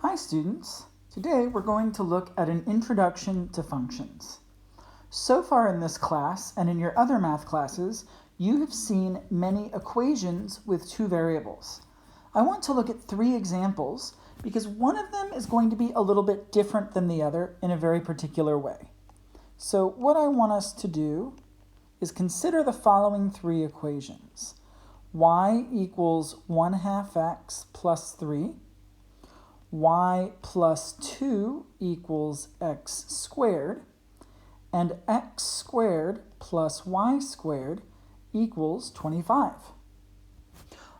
Hi students, today we're going to look at an introduction to functions. So far in this class and in your other math classes, you have seen many equations with two variables. I want to look at three examples because one of them is going to be a little bit different than the other in a very particular way. So what I want us to do is consider the following three equations. Y equals 1/2 x plus 3. Y plus 2 equals x squared, and x squared plus y squared equals 25.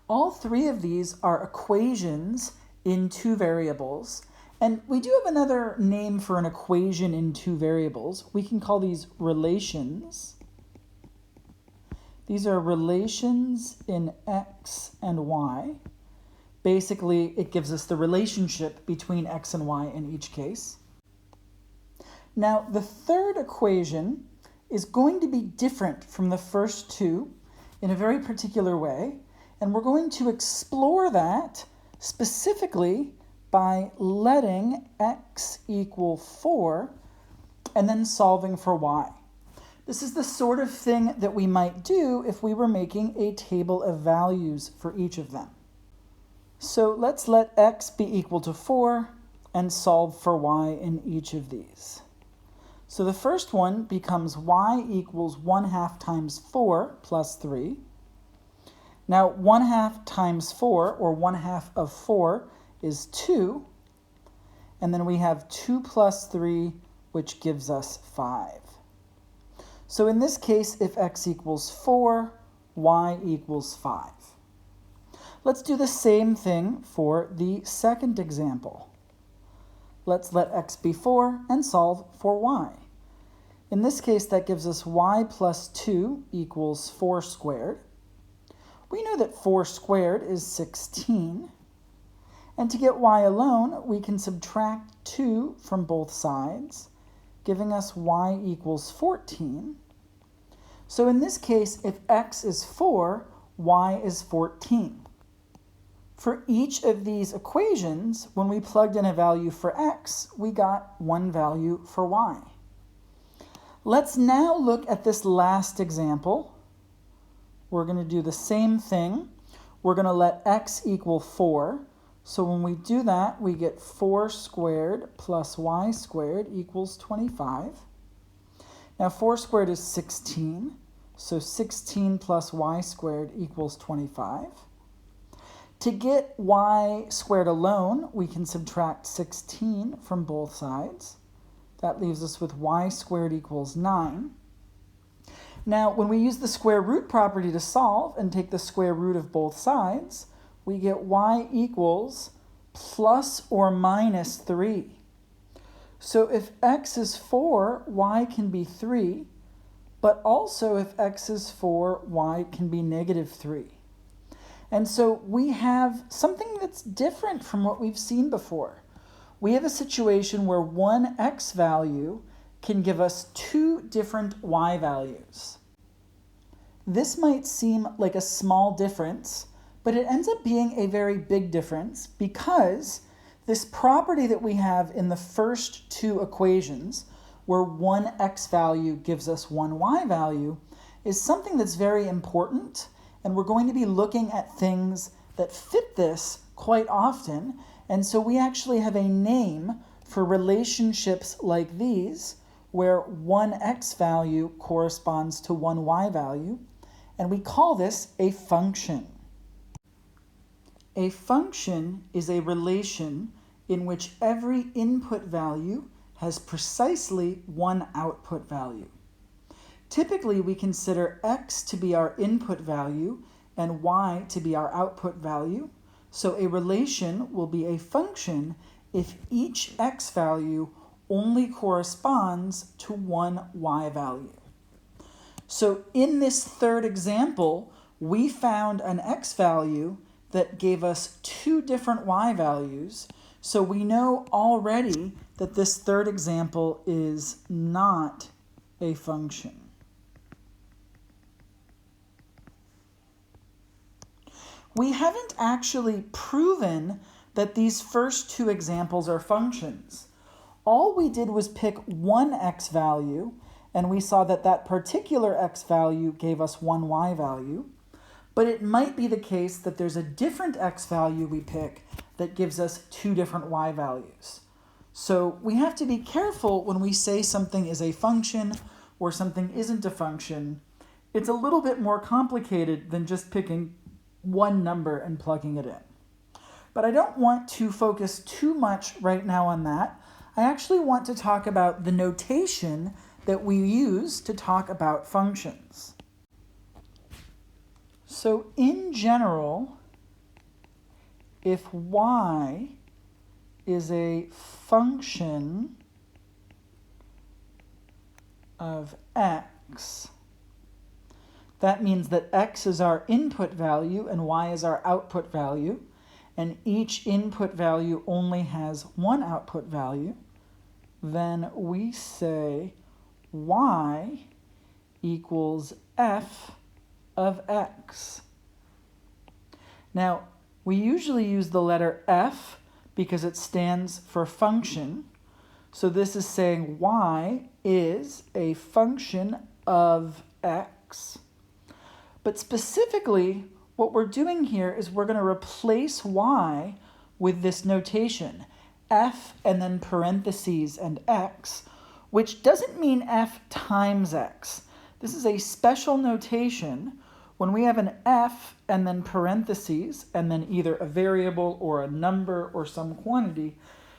All three of these are equations in two variables, and we do have another name for an equation in two variables. We can call these relations. These are relations in x and y. Basically, it gives us the relationship between x and y in each case. Now, the third equation is going to be different from the first two in a very particular way, and we're going to explore that specifically by letting x equal 4 and then solving for y. This is the sort of thing that we might do if we were making a table of values for each of them. So let's let x be equal to 4 and solve for y in each of these. So the first one becomes y equals 1/2 times 4 plus 3. Now 1/2 times 4, or 1/2 of 4, is 2. And then we have 2 plus 3, which gives us 5. So in this case, if x equals 4, y equals 5. Let's do the same thing for the second example. Let's let x be 4 and solve for y. In this case, that gives us y plus 2 equals 4 squared. We know that 4 squared is 16. And to get y alone, we can subtract 2 from both sides, giving us y equals 14. So in this case, if x is 4, y is 14. For each of these equations, when we plugged in a value for x, we got one value for y. Let's now look at this last example. We're going to do the same thing. We're going to let x equal 4. So when we do that, we get 4 squared plus y squared equals 25. Now 4 squared is 16. So 16 plus y squared equals 25. To get y squared alone, we can subtract 16 from both sides. That leaves us with y squared equals 9. Now, when we use the square root property to solve and take the square root of both sides, we get y equals plus or minus 3. So if x is 4, y can be 3, but also if x is 4, y can be negative 3. And so we have something that's different from what we've seen before. We have a situation where one x value can give us two different y values. This might seem like a small difference, but it ends up being a very big difference because this property that we have in the first two equations, where one x value gives us one y value, is something that's very important. And we're going to be looking at things that fit this quite often. And so we actually have a name for relationships like these, where one x value corresponds to one y value. And we call this a function. A function is a relation in which every input value has precisely one output value. Typically, we consider x to be our input value and y to be our output value. So a relation will be a function if each x value only corresponds to one y value. So in this third example, we found an x value that gave us two different y values. So we know already that this third example is not a function. We haven't actually proven that these first two examples are functions. All we did was pick one x value, and we saw that that particular x value gave us one y value. But it might be the case that there's a different x value we pick that gives us two different y values. So we have to be careful when we say something is a function or something isn't a function. It's a little bit more complicated than just picking one number and plugging it in. But I don't want to focus too much right now on that. I actually want to talk about the notation that we use to talk about functions. So in general, if y is a function of x, that means that x is our input value and y is our output value, and each input value only has one output value, then we say y equals f of x. Now, we usually use the letter f because it stands for function. So this is saying y is a function of x. But specifically, what we're doing here is we're going to replace y with this notation, f and then parentheses and x, which doesn't mean f times x. This is a special notation. When we have an f and then parentheses and then either a variable or a number or some quantity,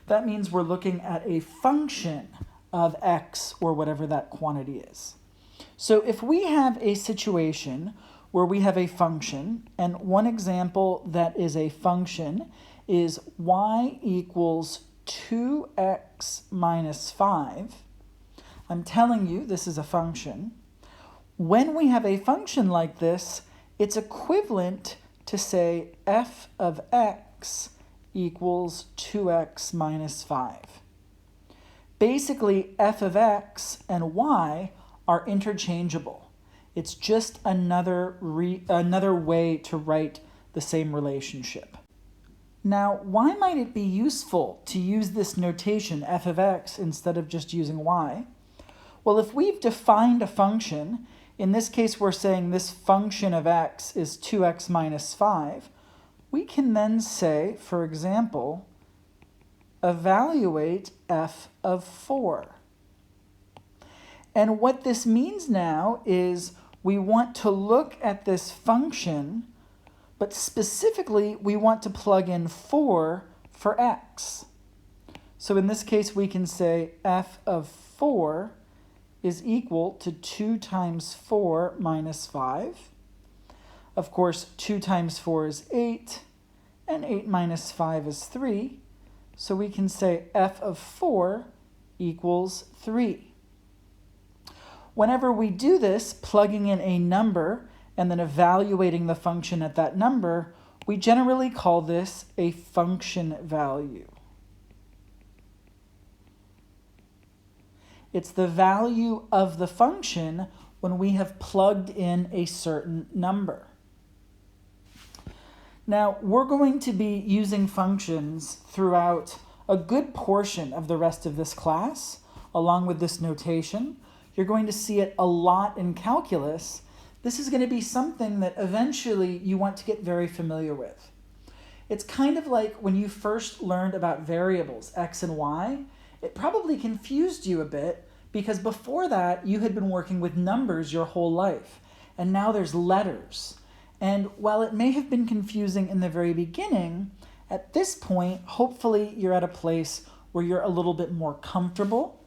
that means we're looking at a function of x or whatever that quantity is. So if we have a situation where we have a function, and one example that is a function is y equals 2x minus 5, I'm telling you this is a function. When we have a function like this, it's equivalent to say f of x equals 2x minus 5. Basically, f of x and y are interchangeable. It's just another way to write the same relationship. Now, why might it be useful to use this notation, f of x, instead of just using y? Well, if we've defined a function, in this case we're saying this function of x is 2x minus 5, we can then say, for example, evaluate f of 4. And what this means now is we want to look at this function, but specifically we want to plug in 4 for x. So in this case we can say f of 4 is equal to 2 times 4 minus 5. Of course, 2 times 4 is 8, and 8 minus 5 is 3. So we can say f of 4 equals 3. Whenever we do this, plugging in a number and then evaluating the function at that number, we generally call this a function value. It's the value of the function when we have plugged in a certain number. Now, we're going to be using functions throughout a good portion of the rest of this class, along with this notation. You're going to see it a lot in calculus. This is going to be something that eventually you want to get very familiar with. It's kind of like when you first learned about variables, x and y. It probably confused you a bit because before that you had been working with numbers your whole life, and now there's letters. And while it may have been confusing in the very beginning, at this point, hopefully you're at a place where you're a little bit more comfortable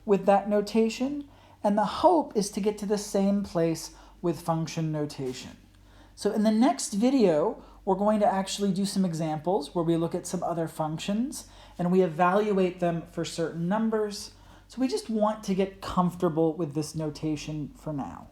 with that notation, and the hope is to get to the same place with function notation. So in the next video, we're going to actually do some examples where we look at some other functions and we evaluate them for certain numbers. So we just want to get comfortable with this notation for now.